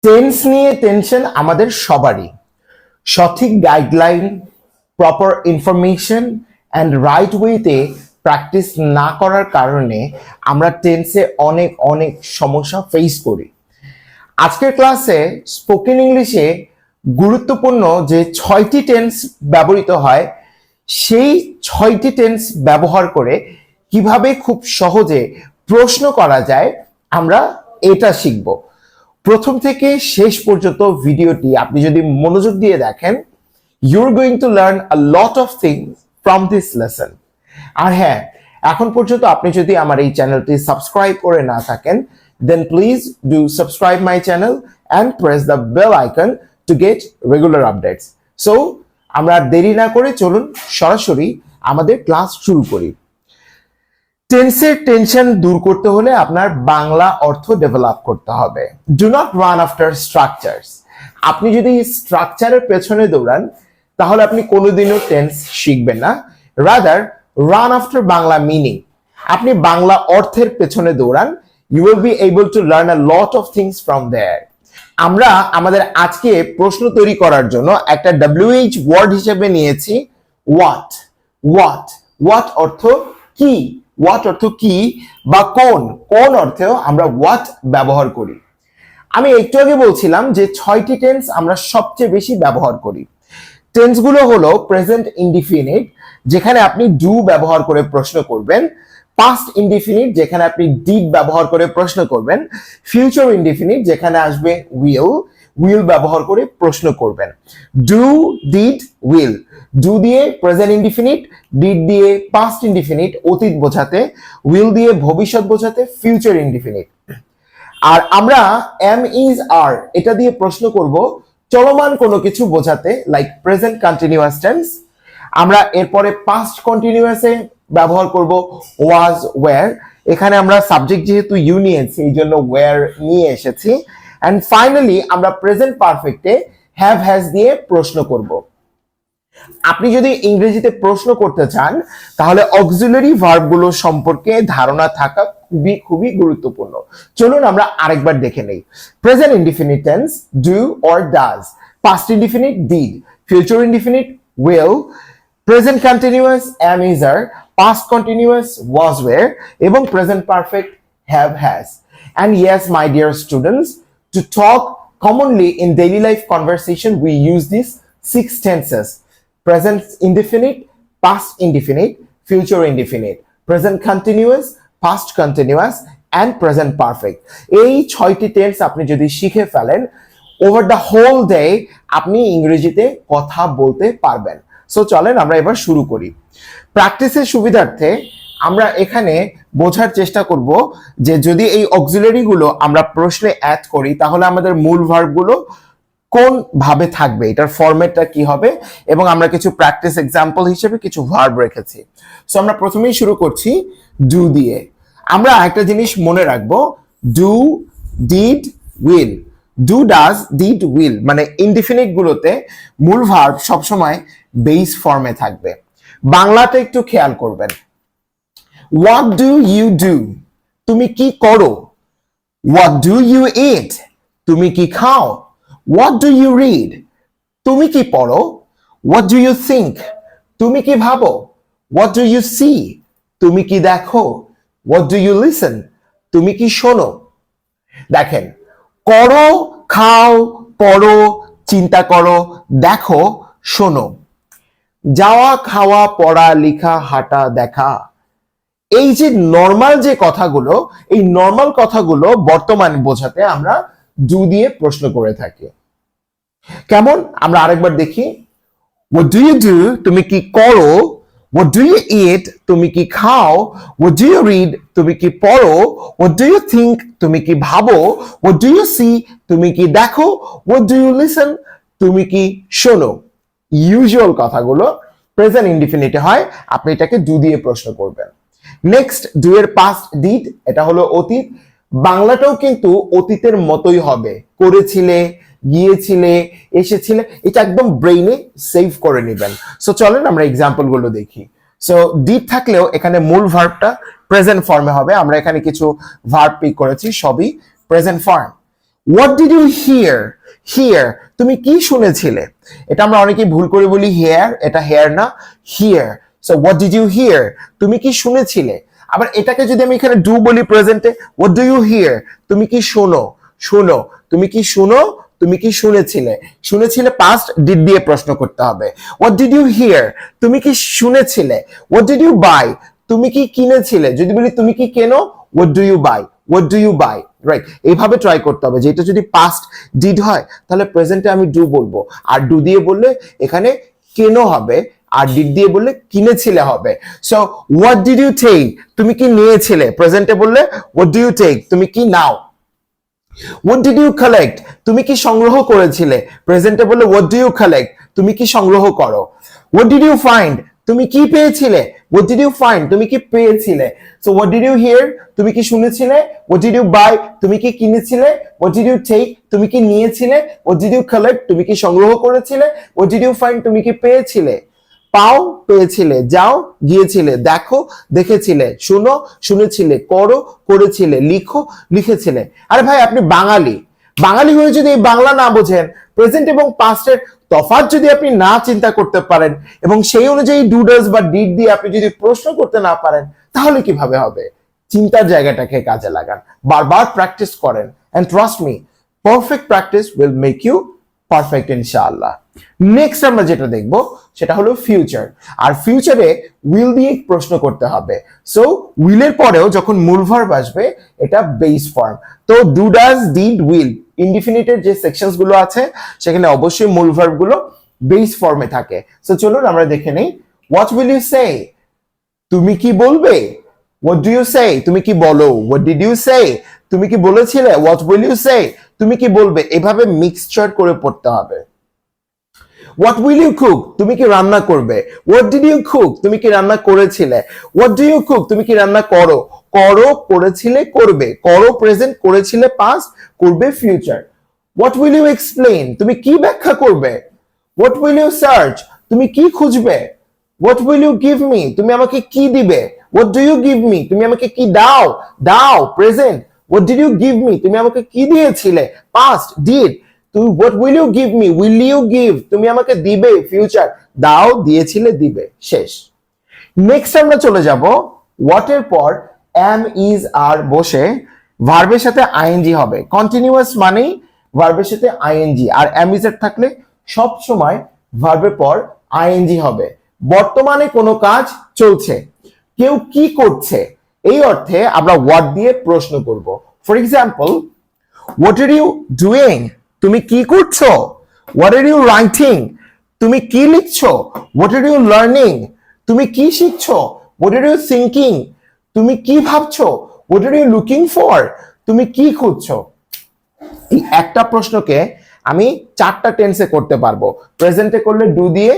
Tense নিয়ে tension আমাদের সবারই। সঠিক guideline, proper information and right ওয়েতে প্র্যাকটিস না করার কারণে আমরা টেন্সে অনেক অনেক সমস্যা ফেস করি। আজকের ক্লাসে স্পোকেন ইংলিশে গুরুত্বপূর্ণ যে 6টি টেন্স ব্যবহৃত হয়, সেই 6টি টেন্স ব্যবহার করে কিভাবে খুব সহজে প্রশ্ন করা যায় আমরা এটা শিখব। প্রথম থেকে শেষ পর্যন্ত ভিডিওটি আপনি যদি মনোযোগ দিয়ে দেখেন, you're going to learn a lot of things from this lesson. আর হ্যাঁ, এখন পর্যন্ত আপনি যদি আমার এই চ্যানেলটি সাবস্ক্রাইব করে না থাকেন, then please do subscribe my channel and press the bell icon to get regular updates. So, আমরা দেরি না করে চলুন সরাসরি আমাদের ক্লাস শুরু করি। টেন্সের টেনশন দূর করতে হলে আপনার বাংলা অর্থ ডেভেলপ করতে হবে। Do not run after structures. আপনি যদি স্ট্রাকচারের পেছনে দৌড়ান তাহলে আপনি কোনোদিনও টেন্স শিখবেন না। Rather run after Bangla meaning. আপনি বাংলা অর্থের পেছনে দৌড়ান, you will be able to learn a lot of things from there. আমরা আমাদের আজকে প্রশ্ন তৈরি করার জন্য একটা WH ওয়ার্ড হিসেবে নিয়েছি হোয়াট। হোয়াট হোয়াট অর্থ কি, হোয়াট অর্থ কি বা কোন, কোন অর্থেও আমরা হোয়াট ব্যবহার করি। আমি একটু আগে বলছিলাম যে 6টি টেন্স আমরা সবচেয়ে বেশি ব্যবহার করি। টেন্সগুলো হলো প্রেজেন্ট ইনডিফিনিট, যেখানে আপনি ডু ব্যবহার করে প্রশ্ন করবেন। পাস্ট ইনডিফিনিট, যেখানে আপনি ডিড ব্যবহার করে প্রশ্ন করবেন। ফিউচার ইনডিফিনিট, যেখানে আসবে উইল, উইল ব্যবহার করে প্রশ্ন করবেন। Do, did, will. ডু দিয়ে প্রেজেন্ট ইনডিফিনিট, ডিড দিয়ে পাস্ট ইনডিফিনিট অতীত বোঝাতে, উইল দিয়ে ভবিষ্যৎ বোঝাতে ফিউচার ইনডিফিনিট। আর আমরা এম ইজ আর এটা দিয়ে প্রশ্ন করব চলমান কোনো কিছু বোঝাতে, লাইক প্রেজেন্ট কন্টিনিউয়াস টেন্স। আমরা এরপরে পাস্ট কন্টিনিউয়াসে ব্যবহার করব ওয়াজ, ওয়্যার। এখানে আমরা সাবজেক্ট যেহেতু ইউ নিয়েছি এই জন্য ওয়্যার নিয়ে এসেছি। অ্যান্ড ফাইনালি আমরা প্রেজেন্ট পারফেক্টে হ্যাভ, হ্যাজ দিয়ে প্রশ্ন করব। আপনি যদি ইংরেজিতে প্রশ্ন করতে চান তাহলে অক্সিলারি ভার্বগুলো সম্পর্কে ধারণা থাকা খুবই খুবই গুরুত্বপূর্ণ। চলুন আমরা আরেকবার দেখে নেই। Present indefinite tense do or does, past indefinite did, future indefinite will, present continuous am is are, past continuous was were এবং present perfect have has. And yes, my dear students, to talk commonly in daily life conversation we use these 6 tenses: present indefinite, past indefinite, future indefinite, present continuous, past continuous and present perfect. এই 6টি tense আপনি যদি শিখে ফেলেন, over the whole day আপনি ইংরেজিতে কথা বলতে পারবেন। সো চলেন আমরা এবার শুরু করি। প্র্যাকটিসের সুবিধার্থে আমরা এখানে বোঝার চেষ্টা করব যে যদি এই অক্সিলারি গুলো আমরা প্রশ্নে অ্যাড করি তাহলে আমাদের মূল ভার্বগুলো কোন ভাবে থাকবে, এটার ফরম্যাটটা কি হবে, এবং আমরা কিছু প্র্যাকটিস এক্সাম্পল হিসেবে কিছু ভার্ব রেখেছি। সো আমরা প্রথমেই শুরু করছি ডু দিয়ে। আমরা একটা জিনিস মনে রাখবো, do, did, will. Do, does, did, will মানে ইনডিফিনিট গুলোতে মূল ভার্ব সবসময় বেস ফর্মে থাকবে। বাংলাতে একটু খেয়াল করবেন। হোয়াট ডু ইউ ডু, তুমি কি করো। হোয়াট ডু ইউ ইট, তুমি কি খাও। হোয়াট ডু ইউ রিড, তুমি কি পড়ো। হোয়াট ডু ইউ থিঙ্ক, তুমি কি ভাবো। হোয়াট ডু ইউ সি, তুমি কি দেখো। হোয়াট ডু ইউ লিসেন, তুমি কি শোনো। দেখেন, করো, খাও, পড়ো, চিন্তা করো, দেখো, শোনো। যাওয়া, খাওয়া, পড়া, লেখা, হাঁটা, দেখা, এই যে নর্মাল যে কথাগুলো, এই নর্মাল কথাগুলো বর্তমান বোঝাতে আমরা ডু দিয়ে প্রশ্ন করে থাকি। কেমন, আমরা আরেকবার দেখি। What do you do, তুমি কি করো। What do you eat, তুমি কি খাও। What do you read, তুমি কি পড়ো। What do you think, তুমি কি ভাবো। What do you see, তুমি কি দেখো। What do you listen, তুমি কি শোনো। ইউজুয়াল কথাগুলো প্রেজেন্ট ইনডিফিনিটে হয়, আপনি এটাকে ডু দিয়ে প্রশ্ন করবেন। নেক্সট, ডু এর পাস্ট ডিড, এটা হলো অতীত। বাংলাটাও কিন্তু অতীতের মতোই হবে, করেছিলে, গিয়েছিলে, এসেছিলে, এটা একদম ব্রেইনে সেভ করে নেবেন। সো চলেন আমরা এক্সাম্পল গুলো দেখি। সো ডিড থাকলেও এখানে মূল ভার্বটা প্রেজেন্ট ফর্মে হবে। আমরা এখানে কিছু ভার্ব পিক করেছি, সবই present form. What did you hear, hear তুমি কি শুনেছিলে, এটা আমরা অনেকেই ভুল করে বলি হেয়ার, এটা হেয়ার না, hear. So what did you hear, তুমি কি শুনেছিলে। আবার এটাকে যদি আমি এখানে ডু বলি প্রেজেন্টে, হোয়াট ডু ইউ হিয়ার, তুমি কি শোনো, শোনো, তুমি কি শুনো, তুমি কি শুনেছিলে, শুনেছিলে পাস্ট ডিড দিয়ে প্রশ্ন করতে হবে। হোয়াট ডিড ইউ হিয়ার, তুমি কি শুনেছিলে। হোয়াট ডিড ইউ বাই, তুমি কি কিনেছিলে, যদি বলি তুমি কি কেনো, what do you buy, what do you buy, right. এইভাবে ট্রাই করতে হবে, যেটা যদি পাস্ট ডিড হয় তাহলে প্রেজেন্টে আমি ডু বলবো, আর ডু দিয়ে বললে এখানে কেনো হবে, আর ডিড দিয়ে বললে কিনেছিলে হবে। So what did you take, তুমি কি নিয়েছিলে, প্রেজেন্টে বললে হোয়াট ডু ইউ টেক, তুমি কি নাও। হোয়াট ডিড ইউ কালেক্ট, তুমি কি সংগ্রহ করেছিলে, প্রেজেন্টে বললে হোয়াট ডু ইউ কালেক্ট, তুমি কি সংগ্রহ করো। হোয়াট ডিড ইউ ফাইন্ড, তুমি কি পেয়েছিলে, হোয়াট ডিড ইউ ফাইন্ড, তুমি কি পেয়েছিলে। So what did you hear, তুমি কি শুনেছিলে। হোয়াট ডিড ইউ বাই, তুমি কি কিনেছিলে। হোয়াট ডিড ইউ টেক, তুমি কি নিয়েছিলে। হোয়াট ডিড ইউ কালেক্ট, তুমি কি সংগ্রহ করেছিলে। হোয়াট ডিড ইউ ফাইন্ড, তুমি কি পেয়েছিলে। পাও, পেয়েছিলে। যাও, গিয়েছিলে। দেখো, দেখেছিলে। শুনো, শুনেছিলে। করো, করেছিলে। লিখো, লিখেছিলে। আরে ভাই আপনি বাঙালি, বাঙালি হয়ে যদি এই বাংলা না বোঝেন, প্রেজেন্ট এবং পাস্টের তফাৎ যদি আপনি না চিন্তা করতে পারেন, এবং সেই অনুযায়ী ডু ডাজ বা ডিড দিয়ে আপনি যদি প্রশ্ন করতে না পারেন, তাহলে কিভাবে হবে। চিন্তার জায়গাটাকে কাজে লাগান, বারবার প্র্যাকটিস করেন, and trust me, perfect practice will make you perfect ইনশাআল্লাহ। নেক্সট আমরা যেটা দেখবো সেটা হলো ফিউচার, আর ফিউচারে উইল দিয়ে প্রশ্ন করতে হবে। সো উইলের পরেও যখন মূল ভার্ব আসবে এটা বেস ফর্ম। তো ডু ডাজ ডিড উইল ইনডিফিনিটের যে সেকশনস গুলো আছে সেখানে অবশ্যই মূল ভার্ব গুলো বেস ফর্মে থাকে। সো চলুন আমরা দেখে নেই। হোয়াট উইল ইউ সে, তুমি কি বলবে। হোয়াট ডু ইউ সে, তুমি কি বলো। হোয়াট ডিড ইউ সে, তুমি কি বলেছিলে। হোয়াট উইল ইউ সে, তুমি কি বলবে। এভাবে মিক্সচার করে পড়তে হবে। হোয়াট উইল ইউ কুক, তুমি কি রান্না করবে। হোয়াট ডিড ইউ কুক, তুমি কি রান্না করেছিলে। হোয়াট ডু ইউ কুক, তুমি কি রান্না করো। করো, করেছিলে, করবে। করো প্রেজেন্ট, করেছিলে পাস্ট, করবে future. What will you explain, তুমি কি ব্যাখ্যা করবে। হোয়াট উইল ইউ সার্চ, তুমি কি খুঁজবে। What will you give me, তুমি আমাকে কি দিবে। What do you give me, তুমি আমাকে কি দাও। দাও present. What did you give me, তুমি আমাকে কি দিয়েছিলে, পাস্ট ডিড। তুমি what will you give me, will you give, তুমি আমাকে দিবে, ফিউচার। দাও, দিয়েছিলে, দিবে, শেষ। নেক্সট আমরা চলে যাব হোয়াট এর পর এম ইজ আর বসে ভার্বের সাথে আইএনজি হবে। কন্টিনিউয়াস মানেই ভার্বের সাথে আইএনজি, আর এম ইজ আর থাকলে সব সময় ভার্বের পর আইএনজি হবে। বর্তমানে কোনো কাজ চলছে, কেউ কি করছে, এই অর্থে আমরা হোয়াট দিয়ে প্রশ্ন করব। For example, what are you doing, তুমি কি করছো। হোয়াট আর ইউ রাইটিং, তুমি কি লিখছো। হোয়াট আর ইউ লার্নিং, তুমি কি শিখছো। হোয়াট আর ইউ থিংকিং, তুমি কি ভাবছো। What are you looking for, তুমি কি খুঁজছো। এই একটা প্রশ্নকে আমি চারটা টেন্সে করতে পারবো। প্রেজেন্টে করলে ডু দিয়ে,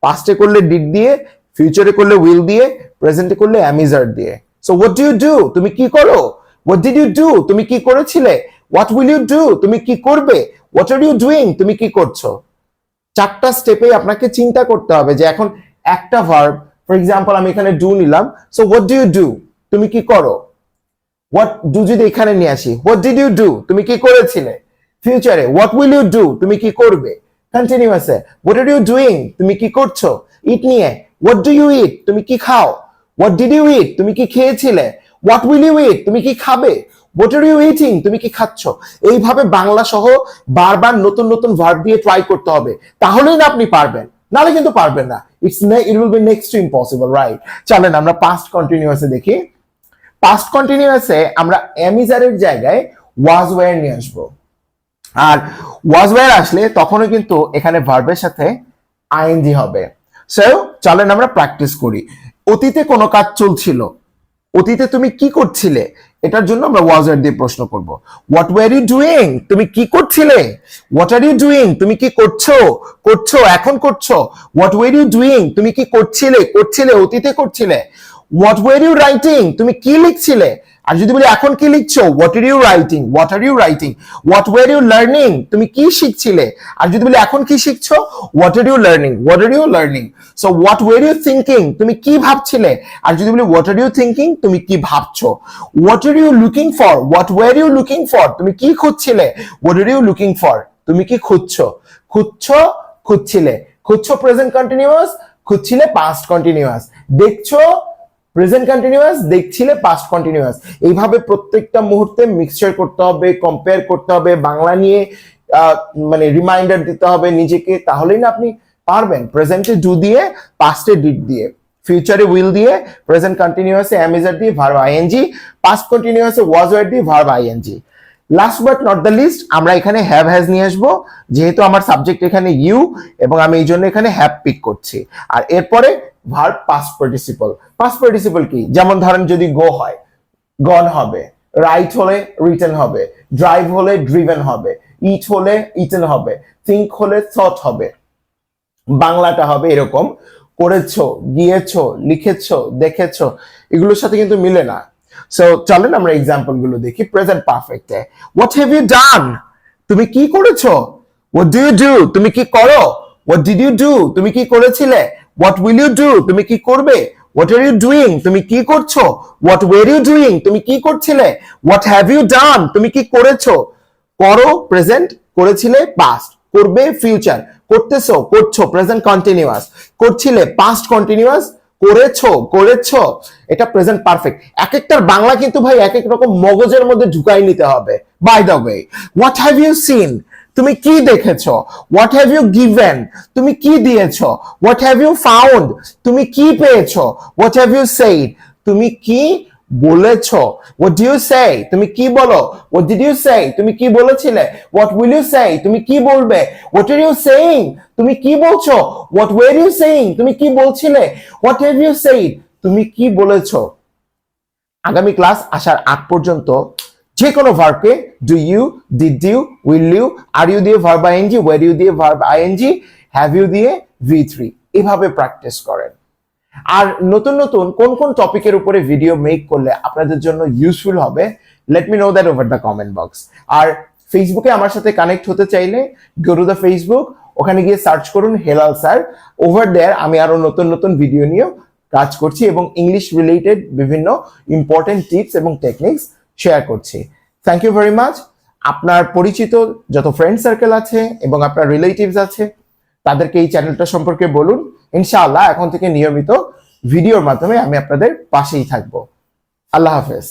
পাস্টে করলে ডিড দিয়ে, ফিউচারে করলে উইল দিয়ে, প্রেজেন্টে করলে am is are দিয়ে। So what do you do, তুমি কি করো। হোয়াট ডিড ইউ ডু, তুমি কি করেছিলে। হোয়াট উইল ইউ ডু, তুমি কি করবে। হোয়াট আর ইউ ডুইং, তুমি কি করছো। চারটা স্টেপে আপনাকে চিন্তা করতে হবে যে এখন একটা ভার্ব, ফর এক্সাম্পল আমি এখানে ডু নিলাম। So what do you do, তুমি কি করো। হোয়াট ডু যদি এখানে নিয়ে আসি, হোয়াট ডিড ইউ ডু, তুমি কি করেছিলে। ফিউচারে হোয়াট উইল ইউ ডু, তুমি কি করবে। কন্টিনিউয়াসে হোয়াট আর ইউ ডুইং, তুমি কি করছো। ইট নিয়ে হোয়াট ডু ইউ ইট, তুমি কি খাও। হোয়াট ডিড ইউ ইট, তুমি কি খেয়েছিলে। হোয়াট উইল ইউ ইট, তুমি কি খাবে। হোয়াট আর ইউ ইটিং, তুমি কি খাচ্ছ। এইভাবে বাংলা সহ বারবার নতুন নতুন ভার্ব দিয়ে ট্রাই করতে হবে, তাহলেই না আপনি পারবেন, নাহলে কিন্তু পারবেন না। It will be next to impossible, right. চলেন আমরা পাস্ট কন্টিনিউয়াসে দেখি। পাস্ট কন্টিনিউয়াসে আমরা am is are এর জায়গায় was were নিয়ে আসবো, আর was were আসলে তখনও কিন্তু এখানে ভার্বের সাথে আইএনজি হবে। সো চলেন আমরা প্র্যাকটিস করি। অতীতে কোনো কাজ চলছিল, অতীতে তুমি কি করছিলে, এটার জন্য আমরা was were দিয়ে প্রশ্ন করব। হোয়াট ওয়্যার ইউ ডুইং, তুমি কি করছিলে। হোয়াট আর ইউ ডুইং, তুমি কি করছো, করছো, এখন করছো। হোয়াট ওয়্যার ইউ ডুইং, তুমি কি করছিলে, করছিলে, অতীতে করছিলে। হোয়াট ওয়্যার ইউ রাইটিং, তুমি কি লিখছিলে। আর যদি বলি এখন কি লিখছো, what are you writing, what are you writing, what were you learning, তুমি কি শিখছিলে। আর যদি বলি এখন কি শিখছো, what are you learning, what are you learning. So what were you thinking, তুমি কি ভাবছিলে। আর যদি বলি হোয়াট আর ইউ থিঙ্কিং, তুমি কি ভাবছো। What are you looking for, what were you looking for, তুমি কি খুঁজছিলে। What are you looking for, তুমি কি খুঁজছো। খুঁজছো, খুঁজছিলে। খুঁজছো প্রেজেন্ট কন্টিনিউয়াস, খুঁজছিলে পাস্ট কন্টিনিউয়াস। দেখছো প্রেজেন্ট কন্টিনিউয়াস, দেখছিলে পাস্ট কন্টিনিউয়াস। এইভাবে প্রত্যেকটা মুহূর্তে মিক্সচার করতে হবে, কম্পেয়ার করতে হবে, বাংলা নিয়ে মানে রিমাইন্ডার দিতে হবে নিজেকে, তাহলেই না আপনি পারবেন। প্রেজেন্টে ডু দিয়ে, পাস্টে ডিড দিয়ে, ফিউচারে উইল দিয়ে, প্রেজেন্ট কন্টিনিউয়াসে এম ইজ দিয়ে ভার্ব আইএনজি, পাস্ট কন্টিনিউয়াসে ওয়াজ ওয়ার দিয়ে verb ING. Last but not the least, আমরা এখানে হ্যাভ হ্যাজ নিয়ে আসবো, যেহেতু আমার সাবজেক্ট এখানে ইউ এবং আমি এই জন্য এখানে হ্যাভ পিক করছি। আর এরপরে verb past participle. Past participle কি, যেমন ধরেন যদি গো হয়, গন হবে, রাইট হলে রিটেন হবে, ড্রাইভ হলে ড্রিভেন হবে, ইট হলে ইটেন হবে, থিঙ্ক হলে থট হবে, বাংলাটা হবে এরকম করেছো, গিয়েছো, লিখেছো, দেখেছো, এগুলোর সাথে কিন্তু মিলে না। সো চলেন আমরা এক্সাম্পল গুলো দেখি। প্রেজেন্ট পারফেক্টে হোয়াট হ্যাভ ইউ ডান, তুমি কি করেছো। হোয়াট ডু ইউ ডু, তুমি কি করো। হোয়াট ডিড ইউ ডু, তুমি কি করেছিলে। হোয়াট উইল ইউ ডু, তুমি কি করবে। হোয়াট আর ইউ ডুইং, তুমি কি করছো। হোয়াট ওয়্যার ইউ ডুইং, তুমি কি করছিলে। হোয়াট হ্যাভ ইউ ডান, তুমি কি করেছো। করো প্রেজেন্ট, করেছিলে পাস্ট, করবে ফিউচার, করতেছো, করছো প্রেজেন্ট কন্টিনিউয়াস, করছিলে পাস্ট কন্টিনিউয়াস, করেছো, করেছো, এটা প্রেজেন্ট পারফেক্ট। এক একটার বাংলা কিন্তু ভাই এক এক রকম মগজের মধ্যে ঢুকাই নিতে হবে। By the way, what have you seen, তুমি কি দেখেছো। হোয়াট হ্যাভ ইউ গিভেন, তুমি কি দিয়েছো। হোয়াট হ্যাভ ইউ ফাউন্ড, তুমি কি পেয়েছো। হোয়াট হ্যাভ ইউ সেইড, তুমি কি বলেছো। হোয়াট ডু ইউ সে, তুমি কি বলো। হোয়াট ডিড ইউ সে, তুমি কি বলেছিলে। হোয়াট উইল ইউ সে, তুমি কি বলবে। হোয়াট আর ইউ সেইং, তুমি কি বলছো। হোয়াট ওয়্যার ইউ সেইং, তুমি কি বলছিলে। হোয়াট হ্যাভ ইউ সেইড, তুমি কি বলেছো। আগামী ক্লাস আসার আগ পর্যন্ত যে কোনো ভার্বকে do you, did you, will you, are you দিয়ে ভার্ব আইএনজি, ওয়্যার ইউ দিয়ে ভার্ব আইএনজি, হ্যাভ ইউ দিয়ে V3, এভাবে প্র্যাকটিস করেন। আর নতুন নতুন কোন কোন টপিকের উপরে ভিডিও মেক করলে আপনাদের জন্য ইউজফুল হবে, let me know that over the comment box. আর ফেসবুকে আমার সাথে কানেক্ট হতে চাইলে গো টু দ্য ফেসবুক, ওখানে গিয়ে সার্চ করুন হেলাল স্যার। ওভার দেয়ার আমি আরো নতুন নতুন ভিডিও নিয়ে কাজ করছি এবং ইংলিশ রিলেটেড বিভিন্ন ইম্পর্টেন্ট টিপস এবং টেকনিক্স শেয়ার করছি। Thank you very much. আপনার পরিচিত যত ফ্রেন্ড সার্কেল আছে এবং আপনার রিলেটিভস আছে তাদেরকে এই চ্যানেলটা সম্পর্কে বলুন। ইনশাআল্লাহ এখন থেকে নিয়মিত ভিডিওর মাধ্যমে আমি আপনাদের পাশেই থাকবো। আল্লাহ হাফেজ।